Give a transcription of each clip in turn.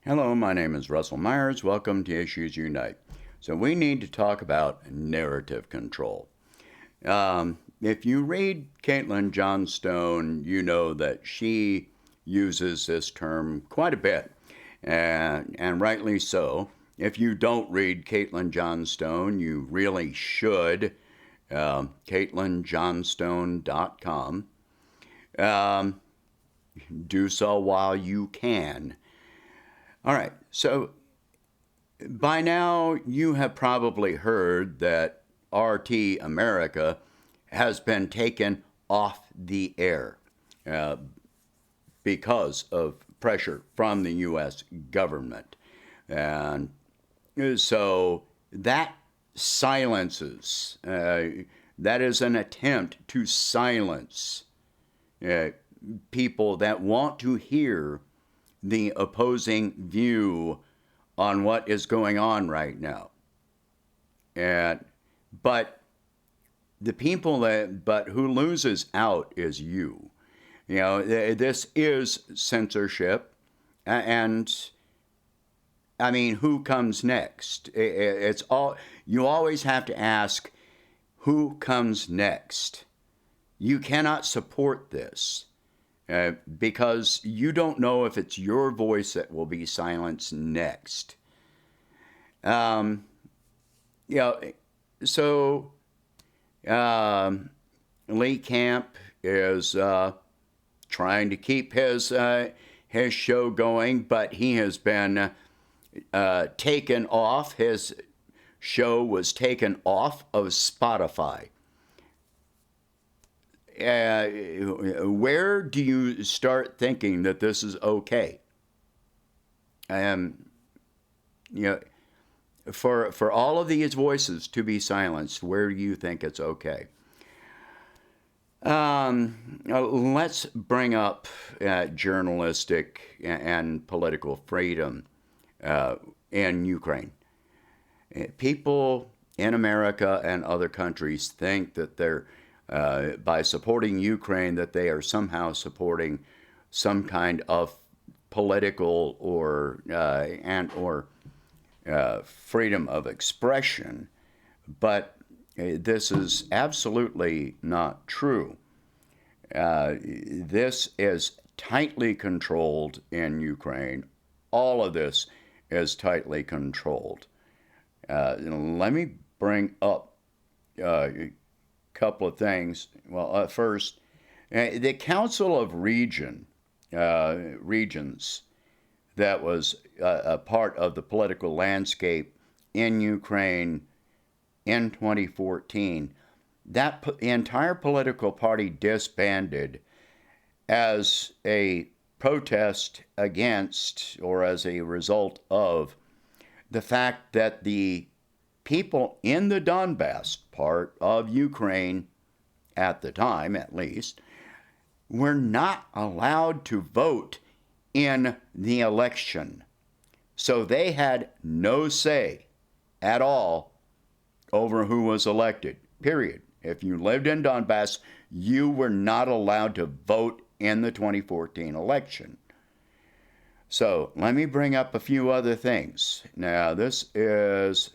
Hello, my name is Russell Myers. Welcome to Issues Unite. So we need to talk about narrative control. If you read Caitlin Johnstone, you know that she uses this term quite a bit, and rightly so. If you don't read Caitlin Johnstone, you really should. CaitlinJohnstone.com. Do so while you can. All right, so by now you have probably heard that RT America has been taken off the air because of pressure from the U.S. government. And so that silences, that is an attempt to silence people that want to hear the opposing view on what is going on right now. But the people but who loses out is you. You know, this is censorship, and I mean, who comes next? It's all, you always have to ask, who comes next? You cannot support this. Because you don't know if it's your voice that will be silenced next. So Lee Camp is trying to keep his show going, but he has been taken off. His show was taken off of Spotify. Where do you start thinking that this is okay? For all of these voices to be silenced, where do you think it's okay? Let's bring up journalistic and political freedom in Ukraine. People in America and other countries think that they're by supporting Ukraine, that they are somehow supporting some kind of political or freedom of expression, but this is absolutely not true. This is tightly controlled in Ukraine. All of this is tightly controlled. Let me bring up couple of things. Well, first, the Council of Regions that was a part of the political landscape in Ukraine in 2014, that entire political party disbanded as a protest against, or as a result of, the fact that the people in the Donbass part of Ukraine, at the time at least, were not allowed to vote in the election. So they had no say at all over who was elected, period. If you lived in Donbass, you were not allowed to vote in the 2014 election. So let me bring up a few other things. Now, this is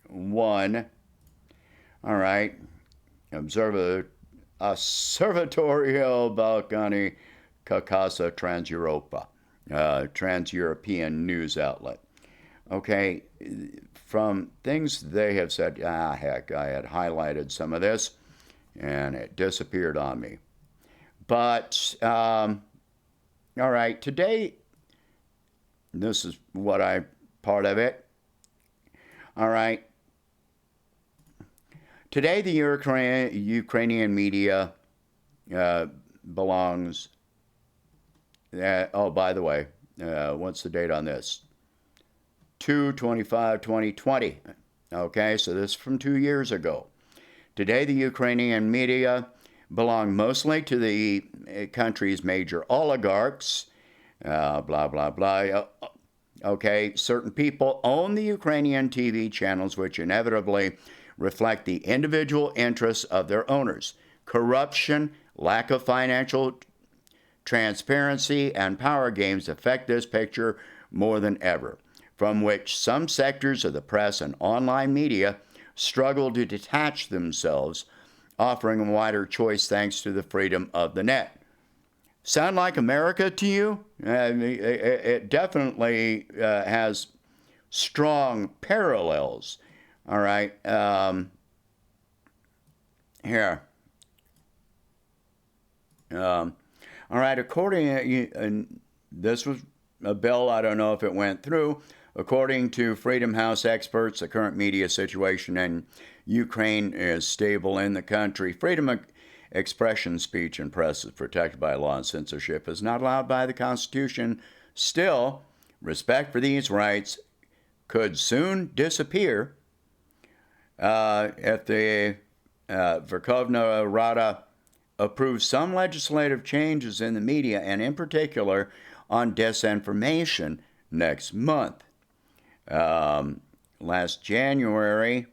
one. All right. Observatorial Balkani Kakasa Transeuropa, trans-European news outlet. Okay, from things they have said, heck, I had highlighted some of this, and it disappeared on me. But, all right, today, this is part of it. All right. Today, the Ukrainian media belongs. Oh, by the way, what's the date on this? 2/25/2020. Okay, so this is from 2 years ago. Today, the Ukrainian media belong mostly to the country's major oligarchs. Blah, blah, blah. Okay, certain people own the Ukrainian TV channels, which inevitably reflect the individual interests of their owners. Corruption, lack of financial transparency, and power games affect this picture more than ever, from which some sectors of the press and online media struggle to detach themselves, offering a wider choice thanks to the freedom of the net. Sound like America to you? It definitely has strong parallels. All right. Here. All right. This was a bill. I don't know if it went through. According to Freedom House experts, the current media situation in Ukraine is stable in the country. Freedom of expression, speech, and press is protected by law, and censorship is not allowed by the Constitution. Still, respect for these rights could soon disappear if the Verkhovna Rada approves some legislative changes in the media, and in particular on disinformation next month. Last January,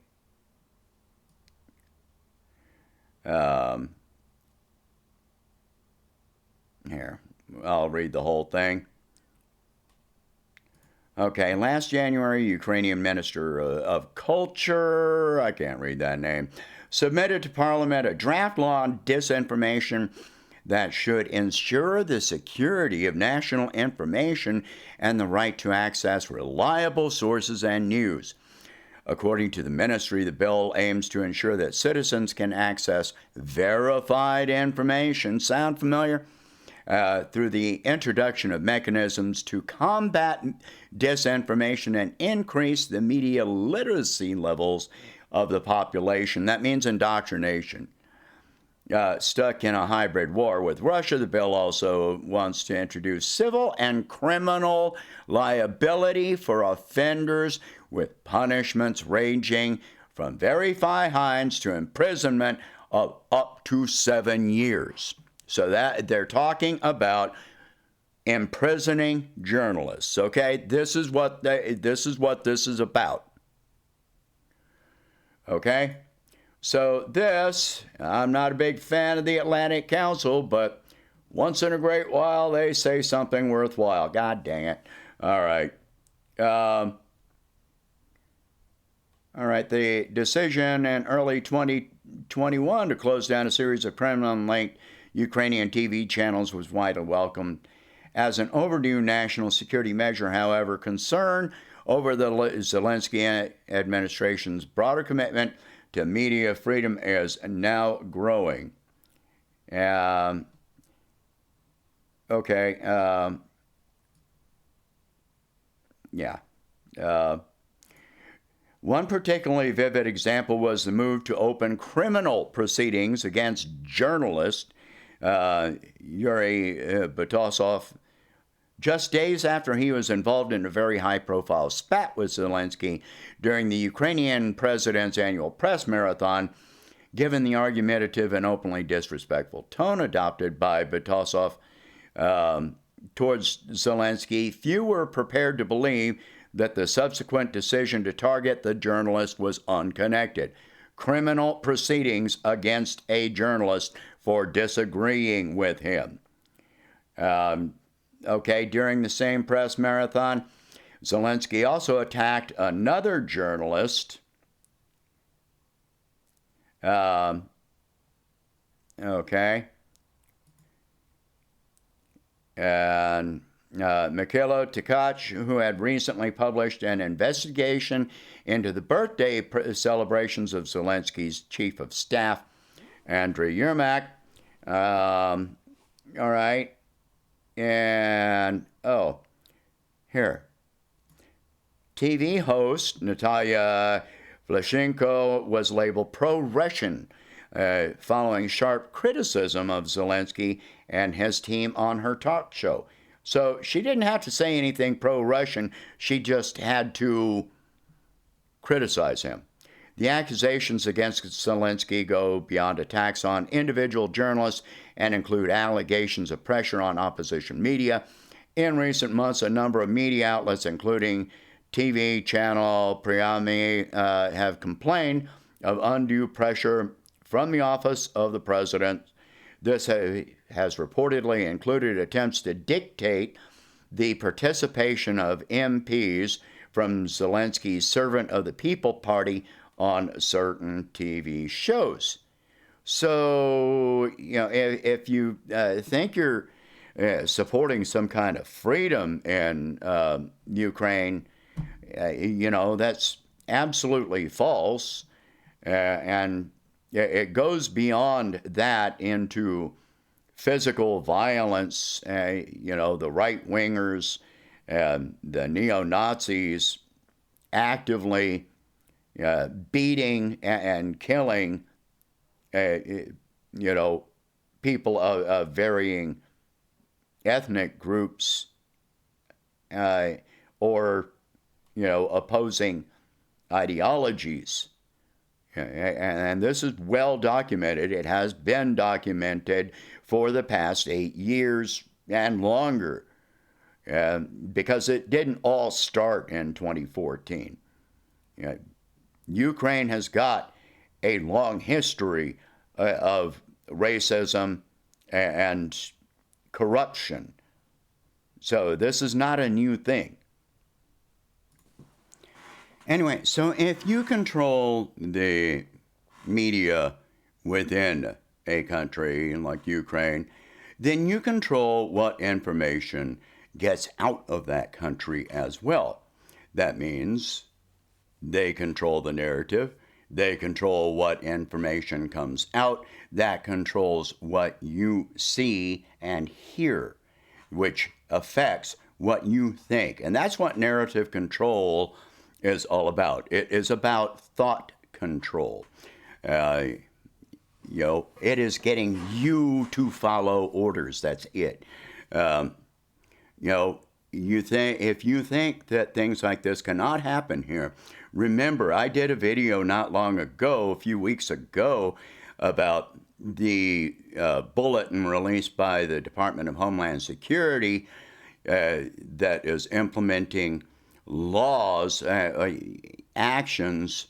here, I'll read the whole thing. Okay, last January, Ukrainian Minister of Culture, I can't read that name, submitted to Parliament a draft law on disinformation that should ensure the security of national information and the right to access reliable sources and news. According to the ministry, the bill aims to ensure that citizens can access verified information. Sound familiar? Through the introduction of mechanisms to combat disinformation and increase the media literacy levels of the population. That means indoctrination. Stuck in a hybrid war with Russia, the bill also wants to introduce civil and criminal liability for offenders, with punishments ranging from very fines to imprisonment of up to 7 years. So that they're talking about imprisoning journalists. Okay, this is what this is about. Okay. So this, I'm not a big fan of the Atlantic Council, but once in a great while they say something worthwhile. God dang it. All right. All right, the decision in early 2021 to close down a series of Kremlin-linked Ukrainian TV channels was widely welcomed as an overdue national security measure. However, concern over the Zelensky administration's broader commitment to media freedom is now growing. Yeah. One particularly vivid example was the move to open criminal proceedings against journalist Yuri Botasov, just days after he was involved in a very high-profile spat with Zelensky during the Ukrainian president's annual press marathon. Given the argumentative and openly disrespectful tone adopted by Botasov towards Zelensky, few were prepared to believe that the subsequent decision to target the journalist was unconnected. Criminal proceedings against a journalist for disagreeing with him. During the same press marathon, Zelensky also attacked another journalist. And Mikhailo Tkach, who had recently published an investigation into the birthday celebrations of Zelensky's chief of staff, Andriy Yermak. All right. And, here. TV host Natalia Vlashenko was labeled pro-Russian following sharp criticism of Zelensky and his team on her talk show. So she didn't have to say anything pro-Russian. She just had to criticize him. The accusations against Zelensky go beyond attacks on individual journalists and include allegations of pressure on opposition media. In recent months, a number of media outlets, including TV channel Priami, have complained of undue pressure from the office of the president. This has reportedly included attempts to dictate the participation of MPs from Zelensky's Servant of the People Party on certain TV shows. So, if you think you're supporting some kind of freedom in Ukraine, that's absolutely false. And it goes beyond that into physical violence. The right wingers, the neo Nazis actively beating and killing, people of varying ethnic groups, or opposing ideologies. And this is well documented. It has been documented for the past 8 years and longer, because it didn't all start in 2014. Ukraine has got a long history of racism and corruption. So this is not a new thing. Anyway, so if you control the media within a country like Ukraine, then you control what information gets out of that country as well. That means they control the narrative. They control what information comes out. That controls what you see and hear, which affects what you think. And that's what narrative control is all about. It is about thought control. It is getting you to follow orders. That's it. If you think that things like this cannot happen here, remember, I did a video not long ago, a few weeks ago, about the bulletin released by the Department of Homeland Security that is implementing laws, actions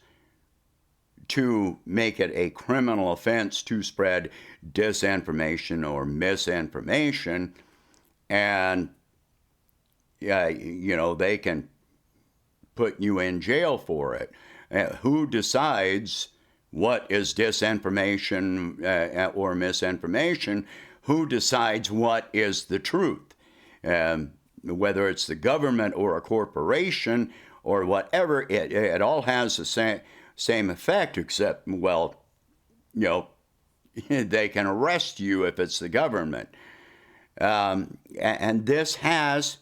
to make it a criminal offense to spread disinformation or misinformation. And, they can put you in jail for it. Who decides what is disinformation or misinformation? Who decides what is the truth? Whether it's the government or a corporation or whatever, it all has the same effect, except, they can arrest you if it's the government. And this has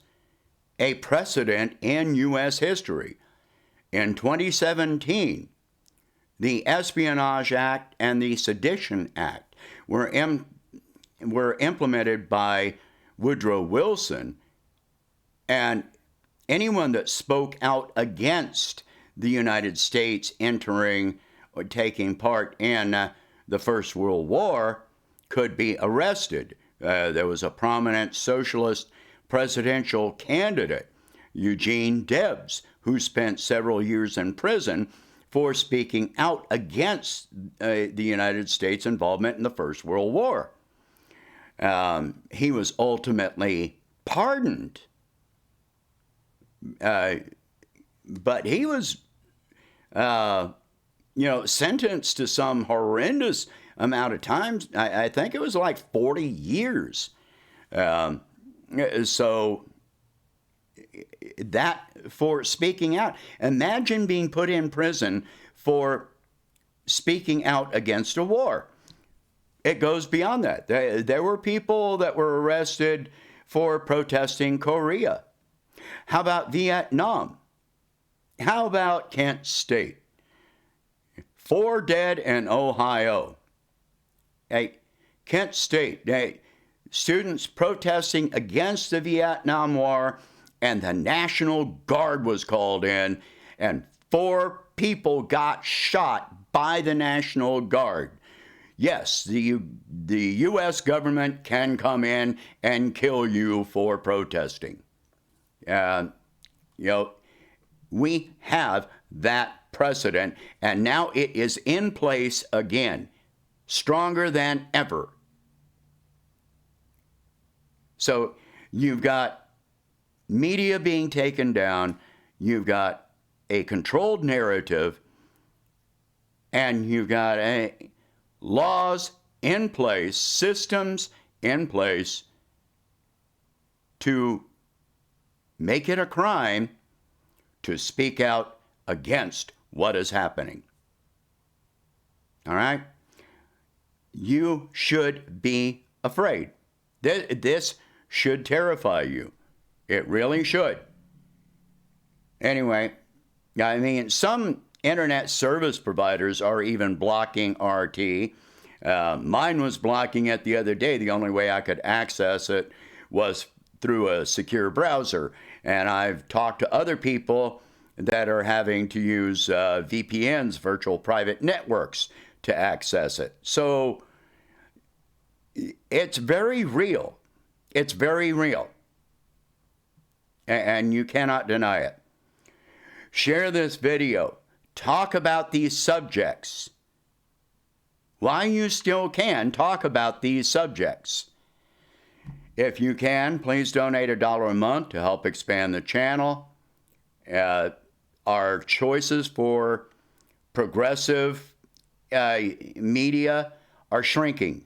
a precedent in U.S. history. In 2017, the Espionage Act and the Sedition Act were implemented by Woodrow Wilson, and anyone that spoke out against the United States entering or taking part in the First World War could be arrested. There was a prominent socialist presidential candidate, Eugene Debs, who spent several years in prison for speaking out against the United States' involvement in the First World War. He was ultimately pardoned, but he was, sentenced to some horrendous amount of time. I think it was like 40 years. So that for speaking out. Imagine being put in prison for speaking out against a war. It goes beyond that. There were people that were arrested for protesting Korea. How about Vietnam? How about Kent State? 4 dead in Ohio. Hey, Kent State, students protesting against the Vietnam War, and the National Guard was called in, and 4 people got shot by the National Guard. Yes, the U.S. government can come in and kill you for protesting. We have that precedent, and now it is in place again, stronger than ever. So you've got media being taken down, you've got a controlled narrative, and you've got laws in place, systems in place to make it a crime to speak out against what is happening. All right? You should be afraid. This should terrify you. It really should. Anyway, I mean, some internet service providers are even blocking RT. Mine was blocking it the other day. The only way I could access it was through a secure browser. And I've talked to other people that are having to use VPNs, virtual private networks, to access it. So it's very real. It's very real. And you cannot deny it. Share this video. Talk about these subjects. While you still can, talk about these subjects. If you can, please donate $1 a month to help expand the channel. Our choices for progressive media are shrinking.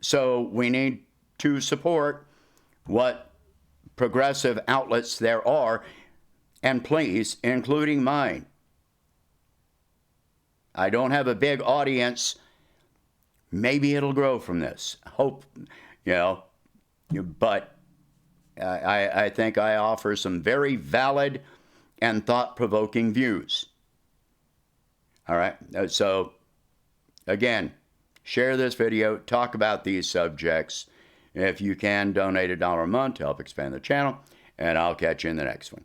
So we need to support what progressive outlets there are, and please, including mine. I don't have a big audience. Maybe it'll grow from this. Hope, but I think I offer some very valid and thought-provoking views. All right, so again, share this video, talk about these subjects. If you can, donate $1 a month to help expand the channel, and I'll catch you in the next one.